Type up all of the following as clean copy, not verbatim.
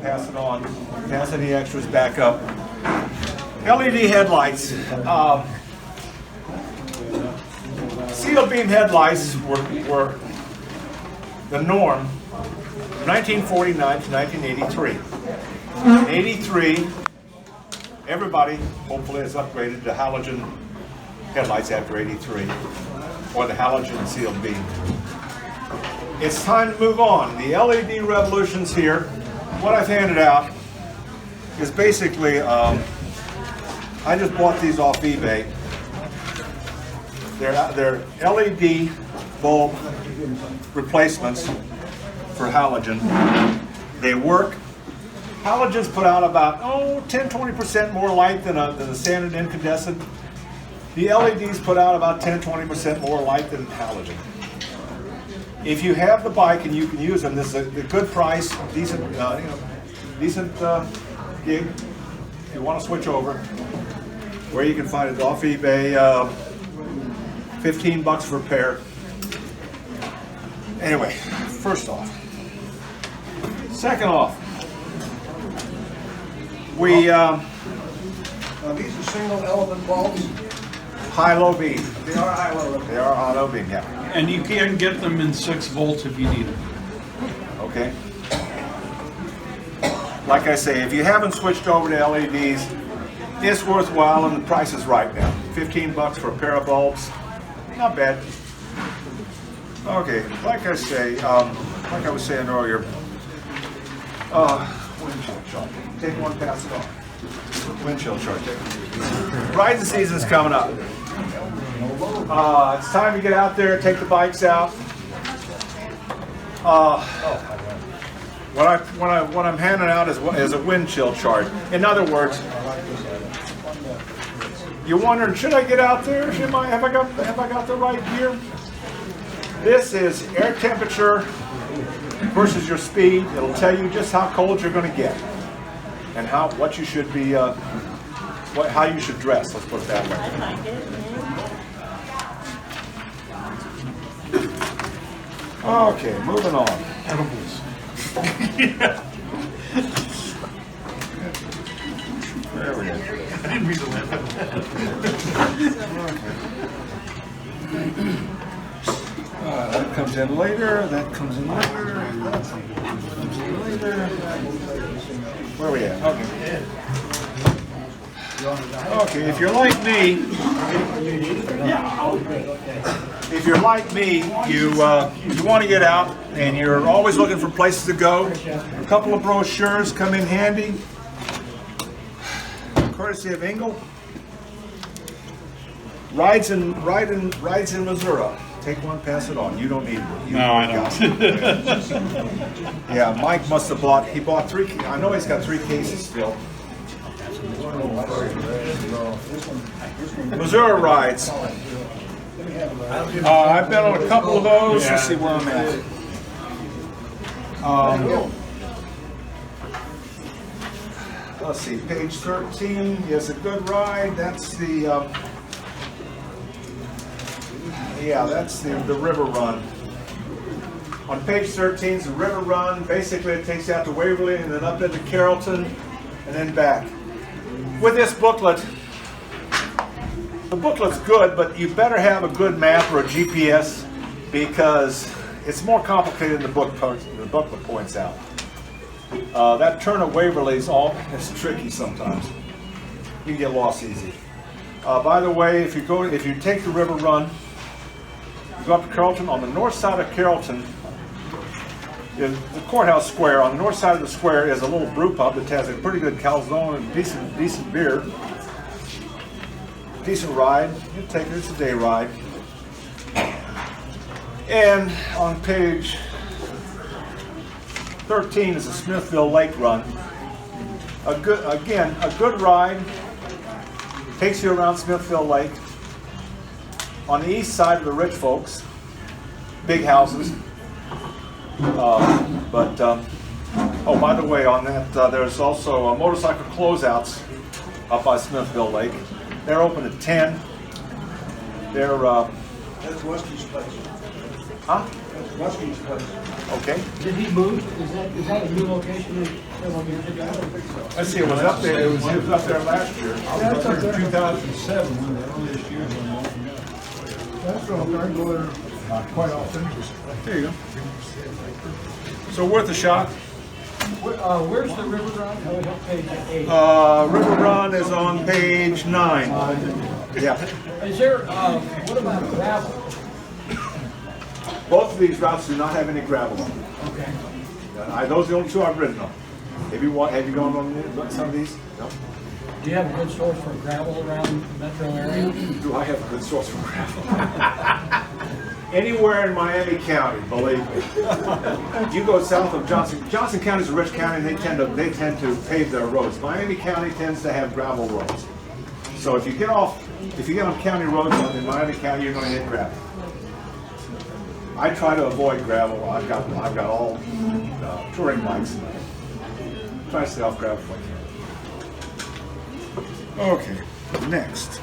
pass it on, pass any extras back up. LED headlights. Steel beam headlights were the norm from 1949 to 1983. In 83, everybody hopefully has upgraded to halogen headlights after 83, or the halogen sealed beam. It's time to move on. The LED revolution's here. What I've handed out is basically, I just bought these off eBay. They're LED bulb replacements for halogen. They work. Halogens put out about 10-20% more light than a standard incandescent. The LEDs put out about 10-20% more light than halogen. If you have the bike and you can use them, this is a good price, decent, decent gig. If you want to switch over, where you can find it off eBay, $15 for a pair. Anyway, first off. Second off, we these are single element bulbs. high-low beam. They are high-low. They are high-low beam, yeah. And you can get them in 6 volts if you need them. Okay. Like I say, if you haven't switched over to LEDs, it's worthwhile and the price is right now. $15 for a pair of bulbs, not bad. Okay, like I say, like I was saying earlier, windshield chart. Take one, pass it on. Windshield chart. Riding season's coming up. It's time to get out there, take the bikes out. What I'm handing out is a wind chill chart. In other words, you're wondering, should I get out there? Have I got the right gear? This is air temperature versus your speed. It'll tell you just how cold you're going to get and what you should be, how you should dress. Let's put it that way. Okay, moving on. Edibles. There we go. I didn't mean to laugh at that. That comes in later, that comes in later, that comes in later. Where are we at? Okay. Okay, if you're like me, you want to get out and you're always looking for places to go. A couple of brochures come in handy, courtesy of Engel. Rides in Missouri. Take one, pass it on. You don't need it. No, I don't. Yeah, Mike must have bought. He bought 3. I know he's got 3 cases still. Missouri rides. I've been on a couple of those. Let's see where I'm at. Let's see, page 13 is a good ride. That's the that's the river run. On page 13 is the river run. Basically, it takes you out to Waverly and then up into Carrollton and then back. With this booklet, the booklet's good, but you better have a good map or a GPS because it's more complicated than the booklet points out. That turn at Waverly is tricky sometimes. You can get lost easy. By the way, if you take the river run, you go up to Carrollton. On the north side of Carrollton is the courthouse square. On the north side of the square is a little brew pub that has a pretty good calzone and decent beer. Decent ride. It's a day ride. And on page 13 is the Smithville Lake Run. A good ride. Takes you around Smithville Lake. On the east side of the rich folks, big houses. Oh, by the way, on that, there's also motorcycle closeouts up by Smithville Lake. They're open at 10. They're That's Rusty's place. huh? That's Rusty's place. Okay. Did he move? Is that a new location several years ago? Let's see, it was up there, it was up there last year. That's up there. 2007, one of the earliest years when I opened up. That's what I'm trying to go there quite often. There you go. So worth a shot. Where's the river run? Oh, it's on page 8. River Run is on page 9. Yeah. Is there, what about gravel? Both of these routes do not have any gravel on them. Okay. Those are the only two I've ridden on. Have you gone on some of these? No. Do you have a good source for gravel around the metro area? Do I have a good source for gravel? Anywhere in Miami County, believe me. You go south of Johnson County is a rich county, and they tend to pave their roads. Miami County tends to have gravel roads. So if you get on county roads in Miami County, you're going to hit gravel. I try to avoid gravel. I've got all touring bikes. Try to stay off gravel if I can. Okay, next.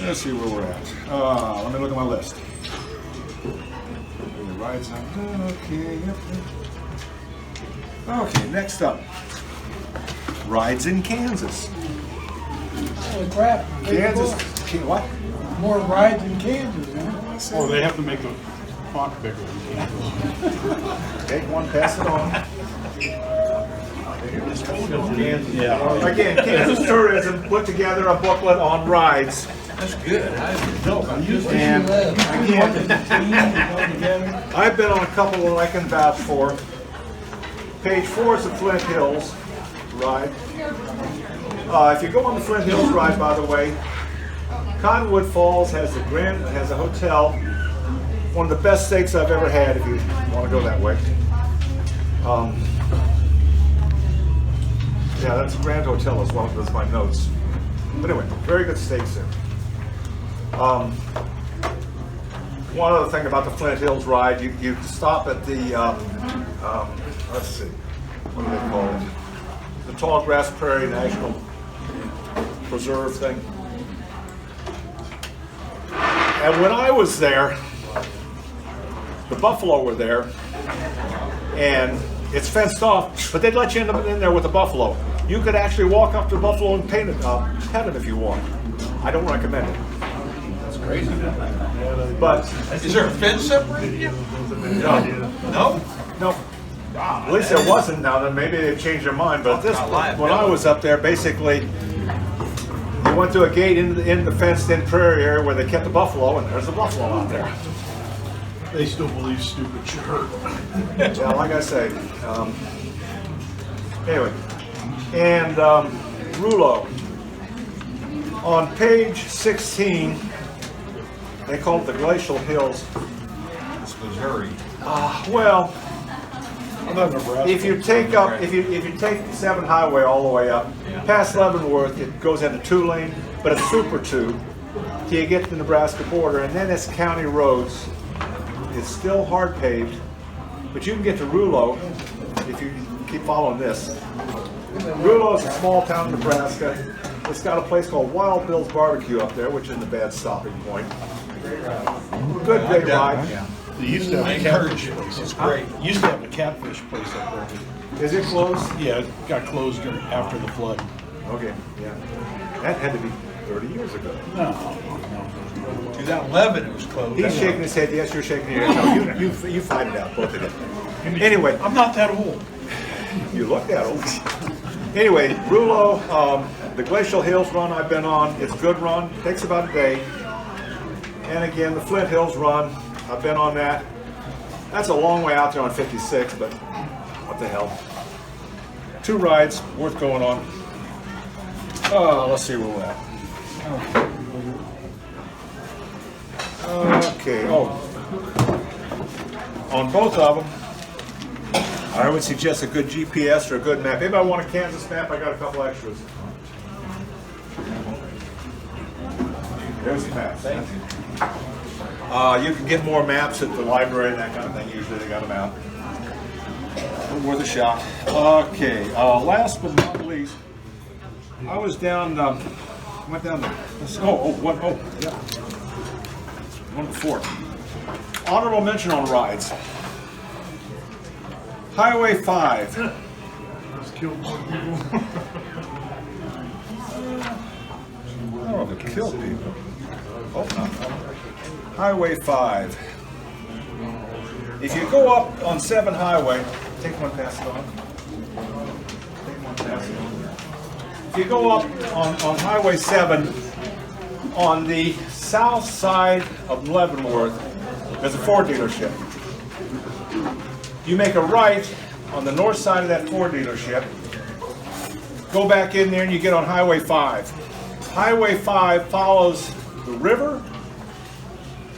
Let's see where we're at. Let me look at my list. The rides on. Okay, yep. Okay, next up. Rides in Kansas. Holy crap. Kansas. What? More rides in Kansas, huh? Or they have to make the font bigger than Kansas. Take one, pass it on. Yeah. Again, Kansas Tourism put together a booklet on rides. That's good. I And I've been on a couple that I can vouch for. Page 4 is the Flint Hills ride. If you go on the Flint Hills ride, by the way, Cottonwood Falls has a hotel, one of the best steaks I've ever had. If you want to go that way. Yeah, that's a Grand Hotel as well. That's my notes. But anyway, very good steaks there. One other thing about the Flint Hills ride, you stop at the, let's see, what do they call it? The Tall Grass Prairie National Preserve thing. And when I was there, the buffalo were there, and it's fenced off, but they'd let you in there with the buffalo. You could actually walk up to the buffalo and pet it if you want. I don't recommend it. crazy. But Is there a fence separating you? no, No? no. At least there wasn't. Now then, maybe they've changed their mind. But this, when I was up there, basically, you went through a gate in the fenced-in prairie area where they kept the buffalo, and there's a buffalo out there. They still believe stupid shit hurt. Yeah, like I say. Anyway, and Rouleau. On page 16, they call it the Glacial Hills. It's Missouri. Well, Nebraska. if you take 7 Highway all the way up, past Leavenworth, it goes into 2-lane, but it's Super 2 till you get to the Nebraska border, and then it's county roads. It's still hard paved, but you can get to Rouleau if you keep following this. Rouleau is a small town in Nebraska. It's got a place called Wild Bill's Barbecue up there, which isn't a bad stopping point. Good big ride. They used to have a catfish place. It's great. Used to have a catfish place up there. Is it closed? Yeah, it got closed after the flood. Okay, yeah. That had to be 30 years ago. No. 2011 it was closed. He's shaking his head. Yes, you're shaking your head. No, you fight it out, both of you. Anyway, I'm not that old. you look that old. Anyway, Rouleau, the Glacial Hills run I've been on, it's a good run. Takes about a day. And again, the Flint Hills run, I've been on that. That's a long way out there on 56, but what the hell. 2 rides, worth going on. Let's see where we're at. Okay, on both of them, I would suggest a good GPS or a good map. Anybody want a Kansas map? I got a couple extras. There's the maps. You can get more maps at the library and that kind of thing. Usually they got them out. Worth a shot. Okay, last but not least, I was down, went down there. One before. Honorable mention on rides. Highway 5. Let's kill more people. I don't know if it killed people. Hope not. Highway 5. If you go up on 7 Highway, take one pass it on. Take one pass it on. If you go up on Highway 7, on the south side of Leavenworth, there's a Ford dealership. You make a right on the north side of that Ford dealership, go back in there and you get on Highway 5. Highway 5 follows the river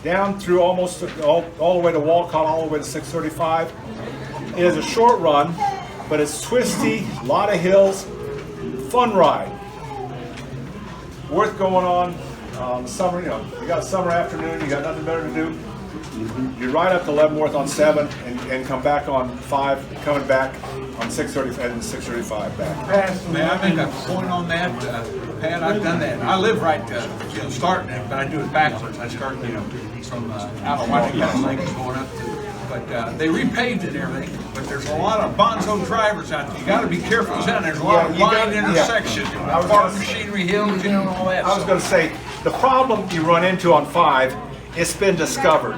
down through almost all the way to Walcott, all the way to 635. It is a short run, but it's twisty, a lot of hills, fun ride. Worth going on. Summer, you got a summer afternoon, you got nothing better to do. You ride up to Leavenworth on 7 and come back on 5, coming back on 635 and 635 back. May I make a point on that? Pat, I've done that. I live right, starting it, but I do it backwards. I start, from out of Washington Lakes going up to, but they repaved it and everything, but there's a lot of bonzo drivers out there. You got to be careful. There's a lot of blind intersections, farm machinery hills, all that. I was going to say, the problem you run into on 5, it's been discovered.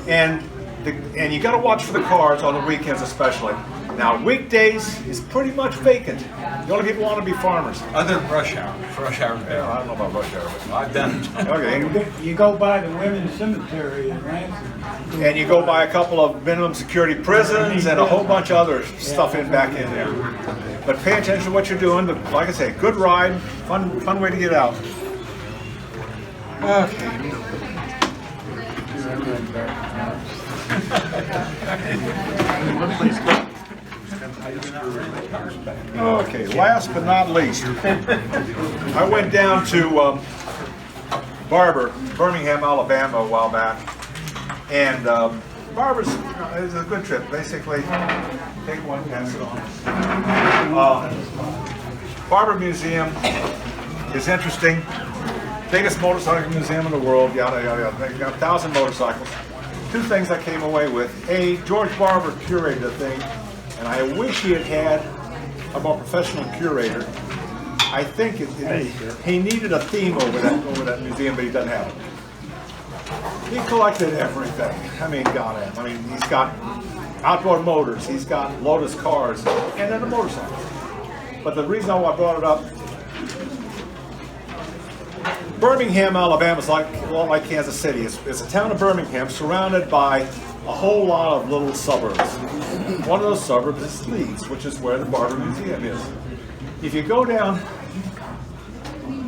And you got to watch for the cars on the weekends especially. Now weekdays is pretty much vacant. The only people want to be farmers. Other than rush hour. Rush hour. Yeah, I don't know about rush hour, but I've done it. okay. You go by the women's cemetery in Lansing. And you go by a couple of minimum security prisons and a whole bunch of other stuff back in there. But pay attention to what you're doing. But like I say, good ride, fun way to get out. Okay. Okay, last but not least, I went down to Birmingham, Alabama a while back, and Barber's is a good trip. Basically, take one, pass it on. Barber Museum is interesting. Biggest motorcycle museum in the world, yada yada yada. They've got 1,000 motorcycles. 2 things I came away with. A, George Barber curated the thing, and I wish he had had a more professional curator. I think he needed a theme over that museum, but he doesn't have it. He collected everything. I mean, he's got outboard motors, he's got Lotus cars, and then a motorcycle. But the reason I brought it up, Birmingham, Alabama is a lot like Kansas City. It's a town of Birmingham surrounded by a whole lot of little suburbs. One of those suburbs is Leeds, which is where the Barber Museum is. If you go down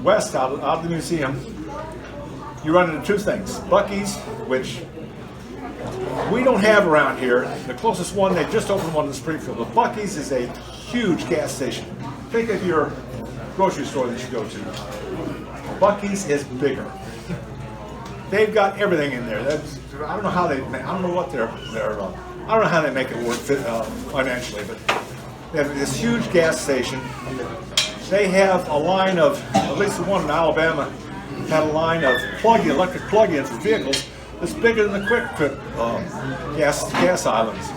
west out of the museum, you run into 2 things. Buc-ee's, which we don't have around here. The closest one, they just opened one in Springfield. But Buc-ee's is a huge gas station. Think of your grocery store that you go to. Buc-ee's is bigger. They've got everything in there. I don't know how they make it work financially, but they have this huge gas station. They have a line of, at least the one in Alabama, had a line of electric plug-ins for vehicles that's bigger than the Quick Trip gas islands.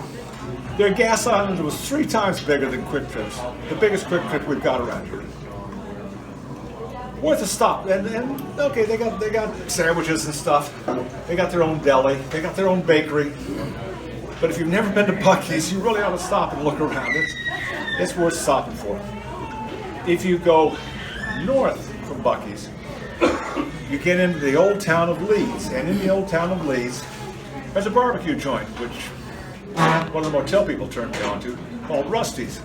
Their gas island was 3 times bigger than Quick Trip's, the biggest Quick Trip we've got around here. Worth a stop, and okay, they got sandwiches and stuff. They got their own deli, they got their own bakery. But if you've never been to Buc-ee's, you really ought to stop and look around. It's worth stopping for. If you go north from Buc-ee's, you get into the old town of Leeds, and in the old town of Leeds, there's a barbecue joint, which one of the motel people turned me on to, called Rusty's.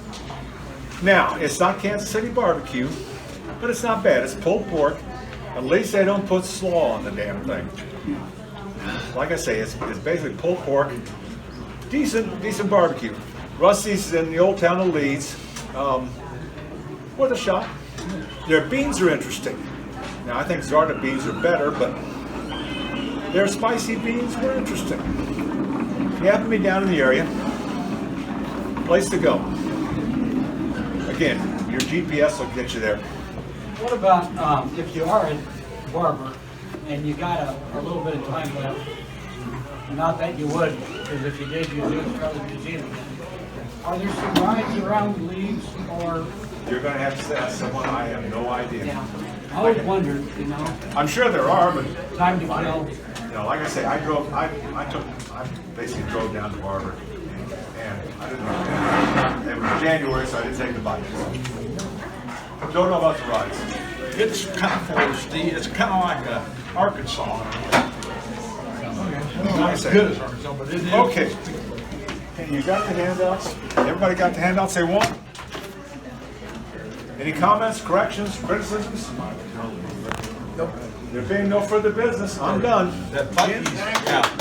Now, it's not Kansas City barbecue, but it's not bad. It's pulled pork. At least they don't put slaw on the damn thing. Like I say, it's basically pulled pork. Decent barbecue. Rusty's is in the old town of Leeds. Worth a shot. Their beans are interesting. Now I think Zarda beans are better, but their spicy beans were interesting. If you happen to be down in the area, place to go. Again, your GPS will get you there. What about if you are a barber and you got a little bit of time left? Not that you would, because if you did, you'd do it for the museum again. Are there some rides around leaves or, You're gonna have to ask someone, I have no idea. yeah, I always wondered, you know, I'm sure there are, but, time to kill. you know, like I say, I basically drove down to Barber, and I didn't know. It was January, so I didn't take the bike. Don't know about the rides. It's kind of full, Steve. It's kind of like Arkansas. Not as good as Arkansas, but it is. Okay. Hey, you got the handouts? Everybody got the handouts they want? Any comments, corrections, criticisms? Nope. There being no further business, I'm done. That bike, yeah.